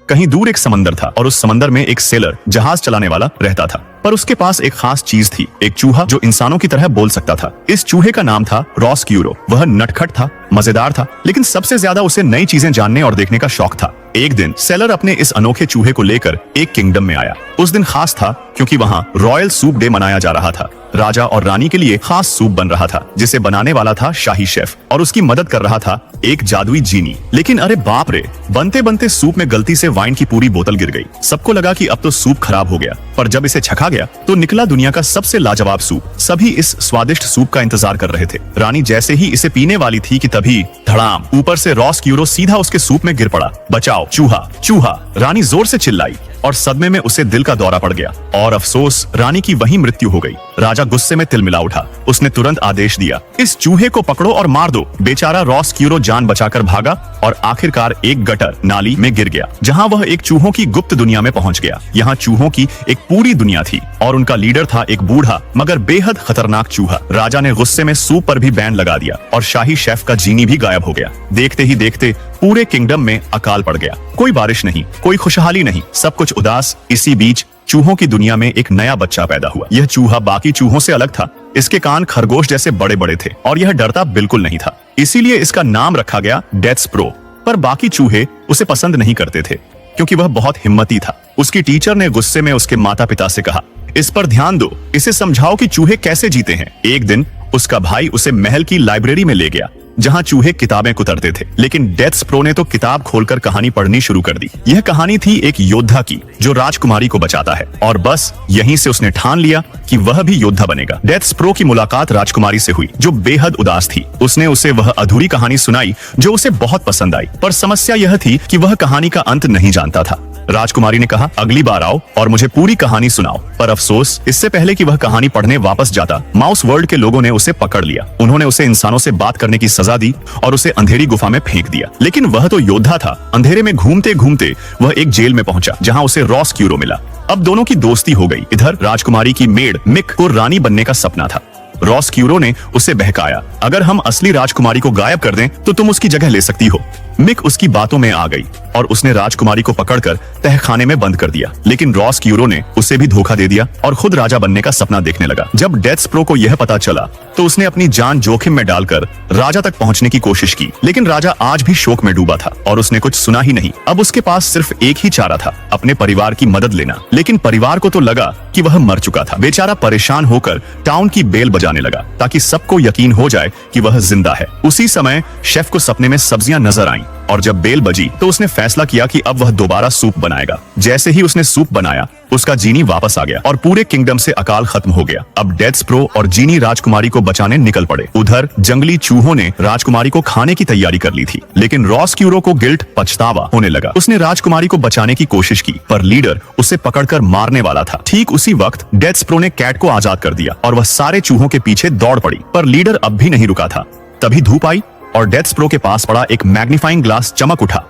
कहीं दूर एक समंदर था और उस समंदर में एक सेलर जहाज चलाने वाला रहता था। पर उसके पास एक खास चीज थी, एक चूहा जो इंसानों की तरह बोल सकता था। इस चूहे का नाम था रॉस्क्यूरो। वह नटखट था, मजेदार था, लेकिन सबसे ज्यादा उसे नई चीजें जानने और देखने का शौक था। एक दिन सेलर अपने इस अनोखे चूहे को लेकर एक किंगडम में आया। उस दिन खास था क्योंकि वहाँ रॉयल सूप डे मनाया जा रहा था। राजा और रानी के लिए खास सूप बन रहा था जिसे बनाने वाला था शाही शेफ, और उसकी मदद कर रहा था एक जादुई जीनी। लेकिन अरे बाप रे, बनते बनते सूप में गलती से वाइन की पूरी बोतल गिर गई। सबको लगा कि अब तो सूप खराब हो गया, पर जब इसे छका गया तो निकला दुनिया का सबसे लाजवाब सूप। सभी इस स्वादिष्ट सूप का इंतजार कर रहे थे। रानी जैसे ही इसे पीने वाली थी कि तभी धड़ाम, ऊपर से रॉस्क्यूरो सीधा उसके सूप में गिर पड़ा। बचाओ चूहा, चूहा! रानी जोर से चिल्लाई और सदमे में उसे दिल का दौरा पड़ गया। और अफसोस, रानी की वहीं मृत्यु हो गई। राजा गुस्से में तिलमिला उठा। उसने तुरंत आदेश दिया, इस चूहे को पकड़ो और मार दो। बेचारा रॉस्क्यूरो जान बचाकर भागा और आखिरकार एक गटर नाली में गिर गया, जहां वह एक चूहों की गुप्त दुनिया में पहुंच गया। यहाँ चूहों की एक पूरी दुनिया थी और उनका लीडर था एक बूढ़ा मगर बेहद खतरनाक चूहा। राजा ने गुस्से में सूप पर भी बैन लगा दिया और शाही शेफ का जीनी भी गायब हो गया। देखते ही देखते पूरे किंगडम में अकाल पड़ गया। कोई बारिश नहीं, कोई खुशहाली नहीं, सब कुछ उदास। इसी बीच चूहों की दुनिया में एक नया बच्चा पैदा हुआ। यह चूहा बाकी चूहों से अलग था। इसके कान खरगोश जैसे बड़े बड़े थे और यह डरता बिल्कुल नहीं था। इसीलिए इसका नाम रखा गया डेथस्प्रो। पर बाकी चूहे उसे पसंद नहीं करते थे क्योंकि वह बहुत हिम्मती था। उसकी टीचर ने गुस्से में उसके माता पिता से कहा, इस पर ध्यान दो, इसे समझाओ कि चूहे कैसे जीते हैं। एक दिन उसका भाई उसे महल की लाइब्रेरी में ले गया जहां चूहे किताबें कुतरते थे। लेकिन डेथस्प्रो ने तो किताब खोलकर कहानी पढ़नी शुरू कर दी। यह कहानी थी एक योद्धा की जो राजकुमारी को बचाता है, और बस यहीं से उसने ठान लिया कि वह भी योद्धा बनेगा। डेथस्प्रो की मुलाकात राजकुमारी से हुई जो बेहद उदास थी। उसने उसे वह अधूरी कहानी सुनाई जो उसे बहुत पसंद आई, पर समस्या यह थी कि वह कहानी का अंत नहीं जानता था। राजकुमारी ने कहा, अगली बार आओ और मुझे पूरी कहानी सुनाओ। पर अफसोस, इससे पहले कि वह कहानी पढ़ने वापस जाता, माउस वर्ल्ड के लोगों ने उसे पकड़ लिया। उन्होंने उसे इंसानों से बात करने की सजा दी और उसे अंधेरी गुफा में फेंक दिया। लेकिन वह तो योद्धा था। अंधेरे में घूमते घूमते वह एक जेल में पहुंचा जहां उसे रॉस्क्यूरो मिला। अब दोनों की दोस्ती हो गई। इधर राजकुमारी की मेड मिक को रानी बनने का सपना था। रॉस्क्यूरो ने उसे बहकाया, अगर हम असली राजकुमारी को गायब कर दें तो तुम उसकी जगह ले सकती हो। मिक उसकी बातों में आ गई और उसने राजकुमारी को पकड़कर तहखाने में बंद कर दिया। लेकिन रॉस्क्यूरो ने उसे भी धोखा दे दिया और खुद राजा बनने का सपना देखने लगा। जब डेथस्प्रो को यह पता चला तो उसने अपनी जान जोखिम में डालकर राजा तक पहुंचने की कोशिश की। लेकिन राजा आज भी शोक में डूबा था और उसने कुछ सुना ही नहीं। अब उसके पास सिर्फ एक ही चारा था, अपने परिवार की मदद लेना। लेकिन परिवार को तो लगा कि वह मर चुका था। बेचारा परेशान होकर टाउन की बेल बजाने लगा ताकि सबको यकीन हो जाए कि वह जिंदा है। उसी समय शेफ को सपने में सब्जियां नजर आईं और जब बेल बजी तो उसने फैसला किया कि अब वह दोबारा सूप बनाएगा। जैसे ही उसने सूप बनाया, उसका जीनी वापस आ गया और पूरे किंगडम से अकाल खत्म हो गया। अब डेथस्प्रो और जीनी राजकुमारी को बचाने निकल पड़े। उधर जंगली चूहों ने राजकुमारी को खाने की तैयारी कर ली थी। लेकिन रॉस्क्यूरो को गिल्ट, पछतावा होने लगा। उसने राजकुमारी को बचाने की कोशिश की पर लीडर उसे पकड़कर मारने वाला था। ठीक उसी वक्त डेथस्प्रो ने कैट को आजाद कर दिया और वह सारे चूहों के पीछे दौड़ पड़ी। पर लीडर अब भी नहीं रुका था। तभी धूप आई और डेथस्प्रो के पास पड़ा एक मैग्नीफाइंग ग्लास चमक उठा।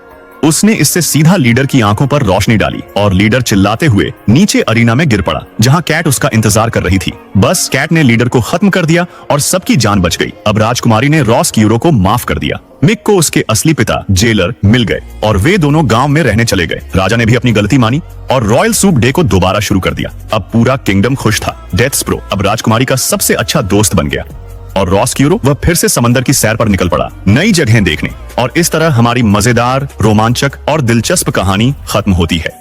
उसने इससे सीधा लीडर की आंखों पर रोशनी डाली और लीडर चिल्लाते हुए नीचे अरीना में गिर पड़ा जहां कैट उसका इंतजार कर रही थी। बस कैट ने लीडर को खत्म कर दिया और सबकी जान बच गई। अब राजकुमारी ने रॉस्क्यूरो को माफ कर दिया। मिक को उसके असली पिता जेलर मिल गए और वे दोनों गांव में रहने चले गए। राजा ने भी अपनी गलती मानी और रॉयल सूप डे को दोबारा शुरू कर दिया। अब पूरा किंगडम खुश था। डेथस्प्रो अब राजकुमारी का सबसे अच्छा दोस्त बन गया और रॉस्क्यूरो वह फिर से समंदर की सैर पर निकल पड़ा, नई जगहें देखने। और इस तरह हमारी मजेदार, रोमांचक और दिलचस्प कहानी खत्म होती है।